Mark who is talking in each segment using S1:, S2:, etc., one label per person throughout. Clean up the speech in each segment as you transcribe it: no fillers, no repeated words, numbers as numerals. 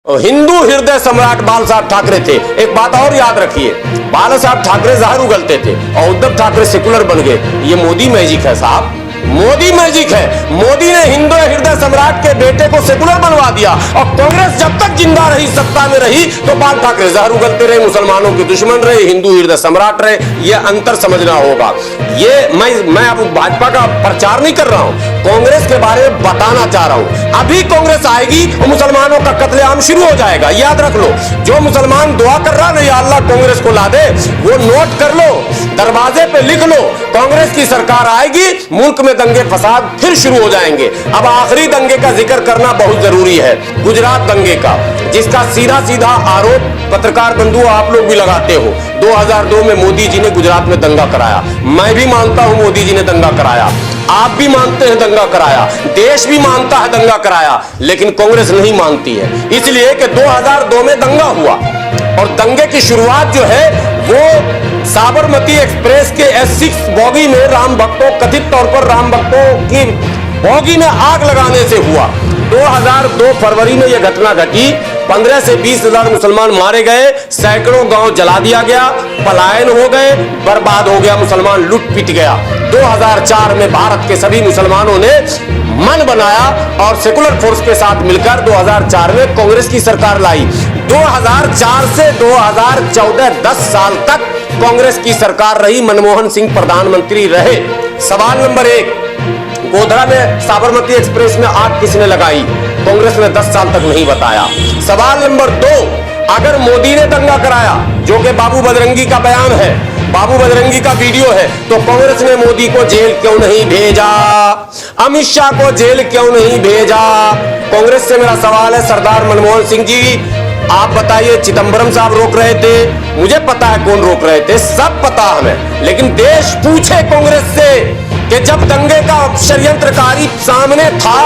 S1: हिंदू हृदय सम्राट बाल साहब ठाकरे थे। एक बात और याद रखिए, बाला साहब ठाकरे जहर उगलते थे और उद्धव ठाकरे सेकुलर बन गए। ये मोदी मैजिक है साहब, मोदी मैजिक है। मोदी ने हिंदू हृदय सम्राट के बेटे को सेकुलर बनवा दिया और कांग्रेस जब तक जिंदा रही, सत्ता में रही, तो बाल ठाकरे जहर उगलते रहे, मुसलमानों के दुश्मन रहे, हिंदू हृदय सम्राट रहे। यह अंतर समझना होगा। ये मैं अब भाजपा का प्रचार नहीं कर रहा हूं, कांग्रेस के बारे में बताना चाह रहा हूं। अभी कांग्रेस आएगी और मुसलमानों का कत्लेआम शुरू हो जाएगा, याद रख लो। जो मुसलमान दुआ कर रहा है, या अल्लाह कांग्रेस को ला दे, वो नोट कर लो, दरवाजे पे लिख लो, कांग्रेस की सरकार आएगी, मुल्क में दंगे फसाद फिर शुरू हो जाएंगे। अब आखिरी दंगे का जिक्र करना बहुत जरूरी है, गुजरात दंगे का, जिसका सीधा सीधा आरोप पत्रकार बंधु आप लोग भी लगाते हो। 2002 में मोदी जी ने गुजरात में दंगा कराया। मैं भी मानता हूं मोदी जी ने दंगा कराया, आप भी मानते हैं दंगा कराया, देश भी मानता है दंगा कराया, लेकिन कांग्रेस नहीं मानती है। इसलिए कि 2002 में दंगा हुआ और दंगे की शुरुआत जो है वो साबरमती एक्सप्रेस के S6 बोगी में राम भक्तों, कथित तौर पर राम भक्तों की बोगी में आग लगाने से हुआ। 2002 फरवरी में यह घटना घटी। 15 से 20 हजार मुसलमान मारे गए, सैकड़ों गांव जला दिया गया, पलायन हो गए, बर्बाद हो गया, मुसलमान लुट पिट गया। 2004 में भारत के सभी मुसलमानों ने मन बनाया और सेकुलर फोर्स के साथ मिलकर 2004 में कांग्रेस की सरकार लाई। 2004 से 2014 10 साल तक कांग्रेस की सरकार रही, मनमोहन सिंह प्रधानमंत्री रहे। सवाल नंबर 1, गोधरा में साबरमती एक्सप्रेस में आग किसने लगाई? कांग्रेस ने 10 साल तक नहीं बताया। सवाल नंबर 2, अगर मोदी ने दंगा कराया, जो कि बाबू बजरंगी का बयान है, बाबू बजरंगी का वीडियो है, तो कांग्रेस ने मोदी को जेल क्यों नहीं भेजा? अमित शाह को जेल क्यों नहीं भेजा? कांग्रेस से मेरा सवाल है, सरदार मनमोहन सिंह जी, आप बताइए, चिदंबरम साहब रोक रहे थे, मुझे पता है कौन रोक रहे थे, सब पता हमें, लेकिन देश पूछे कांग्रेस से कि जब दंगे का षड्यंत्रकारी सामने था,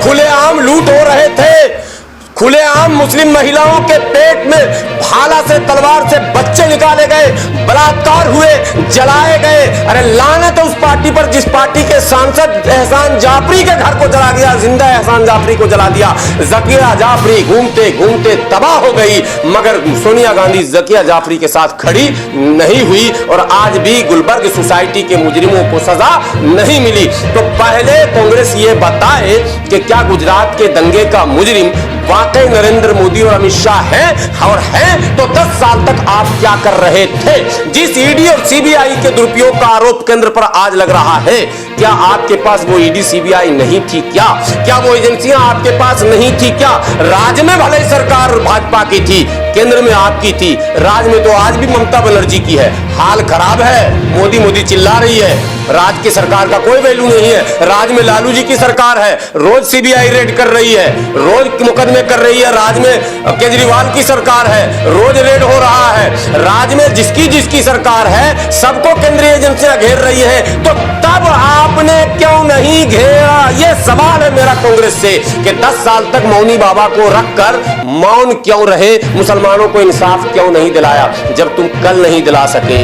S1: खुलेआम लूट हो रहे थे, खुलेआम मुस्लिम महिलाओं के पेट में भाला से, तलवार से बच्चे निकाले गए, बलात्कार हुए, जलाए गए। अरे लानत है उस पार्टी पर जिस पार्टी के सांसद एहसान जाफरी के घर को जला दिया, जिंदा एहसान जाफरी को जला दिया। जकिया जाफरी घूमते घूमते तबाह हो गई, मगर सोनिया गांधी जकिया जाफरी के साथ खड़ी नहीं हुई और आज भी गुलबर्ग सोसाइटी के मुजरिमों को सजा नहीं मिली। तो पहले कांग्रेस ये बताए कि क्या गुजरात के दंगे का मुजरिम वाकई नरेंद्र मोदी और अमित शाह हैं, और हैं तो 10 साल तक आप क्या कर रहे थे? जिस ईडी और सीबीआई के दुरुपयोग का आरोप केंद्र पर आज लग रहा है, क्या आपके पास वो ईडी सीबीआई नहीं थी क्या? क्या वो एजेंसियां आपके पास नहीं थी क्या? राज्य में भले सरकार भाजपा की थी, केंद्र में आपकी थी, राज्य में तो आज भी ममता बनर्जी की है। हाल खराब है, मोदी मोदी चिल्ला रही है, राज्य की सरकार का कोई वैल्यू नहीं है। राज्य में लालू जी की सरकार है, रोज सीबीआई रेड कर रही है, रोज मुकदमे कर रही है। राज्य में केजरीवाल की सरकार है, रोज रेड हो रहा है। राज्य में जिसकी जिसकी सरकार है, सबको केंद्रीय एजेंसियां घेर रही है, तो तब आपने क्यों नहीं घेरा? ये सवाल है मेरा कांग्रेस से कि 10 साल तक मौनी बाबा को रखकर मौन क्यों रहे, मुसलमानों को इंसाफ क्यों नहीं दिलाया? जब तुम कल नहीं दिला सके,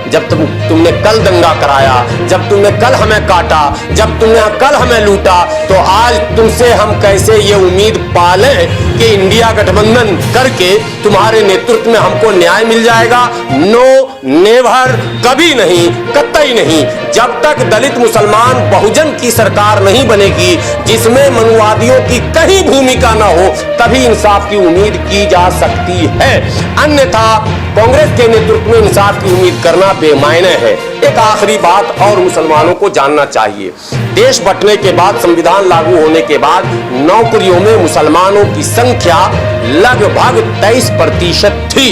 S1: जब तुमने कल दंगा कराया, जब तुमने कल हमें काटा, जब तुमने कल हमें लूटा, तो आज तुमसे हम कैसे ये उम्मीद पालें कि इंडिया गठबंधन करके तुम्हारे नेतृत्व में हमको न्याय मिल जाएगा? नो, नेवर, कभी नहीं, कतई नहीं। जब तक दलित मुसलमान बहुजन की सरकार नहीं बनेगी, जिसमें मनुवादियों की कहीं भूमिका ना हो, तभी इंसाफ की उम्मीद की जा सकती है। अन्यथा कांग्रेस के नेतृत्व में इंसाफ की उम्मीद करना बेमायने है। एक आखिरी बात और मुसलमानों को जानना चाहिए, देश बंटने के बाद, संविधान लागू होने के बाद, नौकरियों में मुसलमानों की संख्या लगभग 23% थी।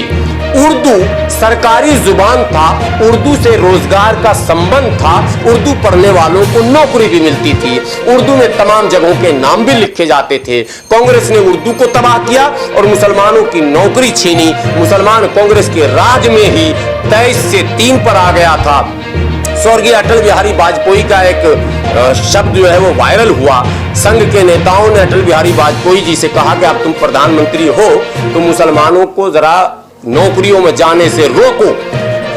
S1: उर्दू सरकारी जुबान था, उर्दू से रोजगार का संबंध था, उर्दू पढ़ने वालों को नौकरी भी मिलती थी, उर्दू में तमाम जगहों के नाम भी लिखे जाते थे। कांग्रेस ने उर्दू को तबाह किया और मुसलमानों की नौकरी छीनी। मुसलमान कांग्रेस के राज में ही 23 से 3 पर आ गया था। स्वर्गीय अटल बिहारी वाजपेयी का एक शब्द जो है वो वायरल हुआ। संघ के नेताओं ने अटल बिहारी वाजपेयी जी से कहा कि अब तुम प्रधानमंत्री हो तो मुसलमानों को जरा नौकरियों में जाने से रोको।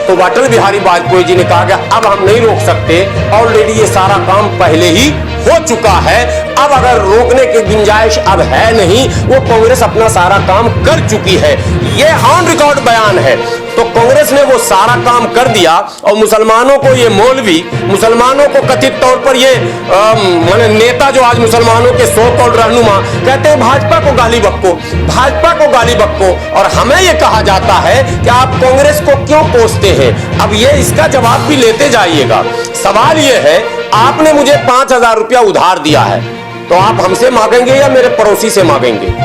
S1: तो अटल बिहारी वाजपेयी जी ने कहा कि अब हम नहीं रोक सकते, ऑलरेडी ये सारा काम पहले ही हो चुका है। अब अगर रोकने की गुंजाइश अब है नहीं, वो कांग्रेस अपना सारा काम कर चुकी है। ये ऑन रिकॉर्ड बयान है। तो कांग्रेस ने वो सारा काम कर दिया और मुसलमानों को ये मौलवी, मुसलमानों को कथित तौर पर ये माने नेता जो आज मुसलमानों के सो कॉल्ड रहनुमा कहते हैं भाजपा को गाली बक्को, भाजपा को गाली बक्को। और हमें ये कहा जाता है कि आप कांग्रेस को क्यों कोसते हैं। अब ये इसका जवाब भी लेते जाइएगा। सवाल ये है, आपने मुझे 5,000 रुपया उधार दिया है, तो आप हमसे मांगेंगे या मेरे पड़ोसी से मांगेंगे?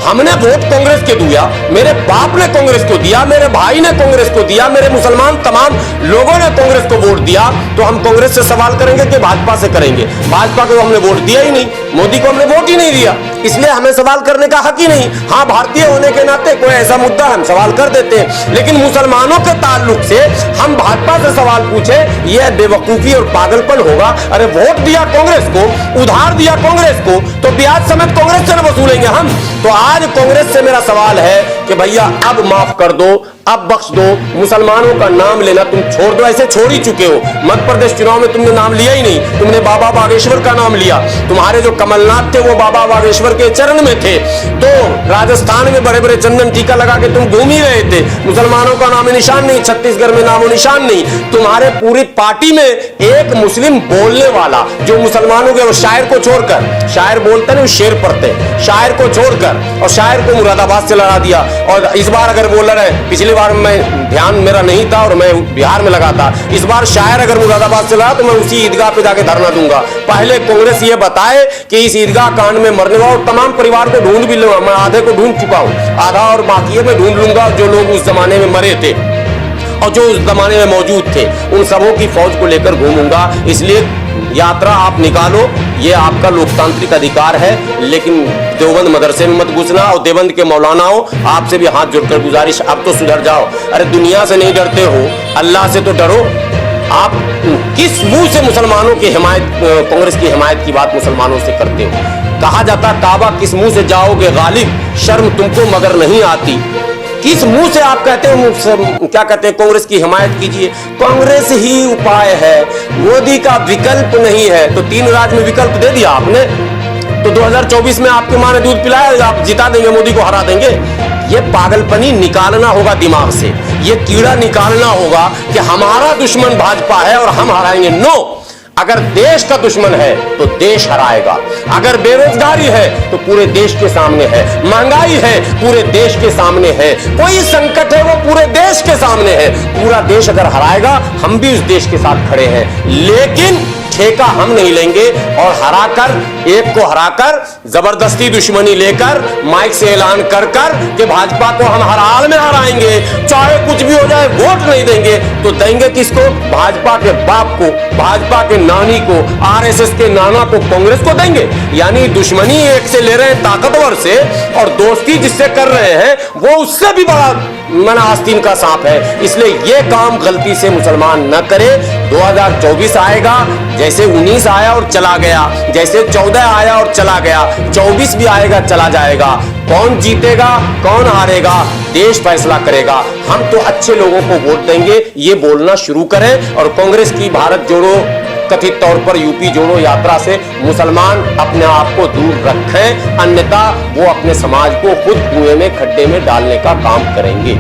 S1: हमने वोट कांग्रेस के दिया, मेरे बाप ने कांग्रेस को दिया, मेरे भाई ने कांग्रेस को दिया, मेरे मुसलमान तमाम लोगों ने कांग्रेस को वोट दिया। तो हम कांग्रेस से सवाल करेंगे कि भाजपा से करेंगे? भाजपा को हमने वोट दिया ही नहीं, मोदी को हमने वोट ही नहीं दिया, इसलिए हमें सवाल करने का हक ही नहीं। हाँ, भारतीय होने के नाते कोई ऐसा मुद्दा हम सवाल कर देते हैं, लेकिन मुसलमानों के ताल्लुक से हम भाजपा से सवाल पूछे, यह बेवकूफी और पागलपन होगा। अरे वोट दिया कांग्रेस को, उधार दिया कांग्रेस को, तो ब्याज समेत कांग्रेस से न वसूलेंगे हम? तो आज कांग्रेस से मेरा सवाल है कि भैया अब माफ कर दो, अब बख्श दो, मुसलमानों का नाम लेना तुम छोड़ दो। ऐसे छोड़ ही चुके हो। मध्य प्रदेश चुनाव में तुमने नाम लिया ही नहीं, तुमने बाबा बागेश्वर का नाम लिया। तुम्हारे जो कमलनाथ थे वो बाबा बागेश्वर के चरण में थे। तो राजस्थान में बड़े बड़े चंदन टीका लगा के तुम घूम ही रहे थे, मुसलमानों का नाम निशान नहीं, छत्तीसगढ़ में नामो निशान नहीं। तुम्हारे पूरी पार्टी में एक मुस्लिम बोलने वाला जो मुसलमानों के शायर को छोड़कर, शायर बोलते नहीं शेर पढ़ते, शायर को छोड़कर, और शायर को मुरादाबाद से लड़ा दिया। और इस बार अगर बोल रहे हैं, पिछली बार मैं ध्यान मेरा नहीं था और मैं बिहार में लगा था, इस बार शायर अगर मुरादाबाद से लड़ा तो मैं उसी ईदगाह पे जाके धरना दूंगा। पहले कांग्रेस ये बताए कि इस ईदगाह कांड में मरने वाले तमाम परिवार को ढूंढ भी लूंगा। मैं आधे को ढूंढ चुका हूं, आधा और बाकी है, मैं ढूंढ लूंगा जो लोग उस जमाने में मरे थे और जो उस जमाने में मौजूद थे, उन सबों की फौज को लेकर घूमूंगा। इसलिए यात्रा आप निकालो, ये आपका लोकतांत्रिक अधिकार है, लेकिन देवबंद मदरसे में मत घुसना। और देवबंद के मौलानाओं, आपसे भी हाथ जोड़कर गुजारिश, अब तो सुधर जाओ। अरे दुनिया से नहीं डरते हो, अल्लाह से तो डरो। आप किस मुंह से मुसलमानों की हिमायत, कांग्रेस की हिमायत की बात मुसलमानों से करते हो? कहा जाता काबा किस मुंह से जाओगे गालिब, शर्म तुमको मगर नहीं आती। किस मुंह से आप कहते हो, क्या कहते हैं, कांग्रेस की हिमायत कीजिए? कांग्रेस ही उपाय है, मोदी का विकल्प नहीं है। तो 3 राज्य में विकल्प दे दिया आपने, तो 2024 में आपकी मां ने दूध पिलाया, आप जिता देंगे, मोदी को हरा देंगे। ये पागलपनी निकालना होगा दिमाग से, ये कीड़ा निकालना होगा कि हमारा दुश्मन भाजपा है और हम हराएंगे। नो, अगर देश का दुश्मन है तो देश हराएगा। अगर बेरोजगारी है तो पूरे देश के सामने है, महंगाई है पूरे देश के सामने है, कोई संकट है वो पूरे देश के सामने है। पूरा देश अगर हराएगा, हम भी उस देश के साथ खड़े हैं, लेकिन ठेका हम नहीं लेंगे। और हराकर, एक को हराकर जबरदस्ती दुश्मनी लेकर माइक से ऐलान कर कर कि भाजपा को हम हर हाल में हराएंगे, चाहे कुछ भी हो जाए, वोट नहीं देंगे। तो देंगे किसको? भाजपा के बाप को, भाजपा के नानी को, आरएसएस के नाना को, कांग्रेस को देंगे। यानी दुश्मनी एक से ले रहे हैं ताकतवर से, और दोस्ती जिससे कर रहे हैं वो उससे भी बड़ा मना आस्तीन का सांप है। इसलिए ये काम गलती से मुसलमान न करे। 2024 आएगा, जैसे 19 आया और चला गया, जैसे 14 आया और चला गया, 24 भी आएगा, चला जाएगा। कौन जीतेगा, कौन हारेगा, देश फैसला करेगा। हम तो अच्छे लोगों को वोट देंगे, ये बोलना शुरू करें। और कांग्रेस की भारत जोड़ो, कथित तौर पर यूपी जोड़ो यात्रा से मुसलमान अपने आप को दूर रखें, अन्यथा वो अपने समाज को खुद कुएं में, खड्डे में डालने का काम करेंगे।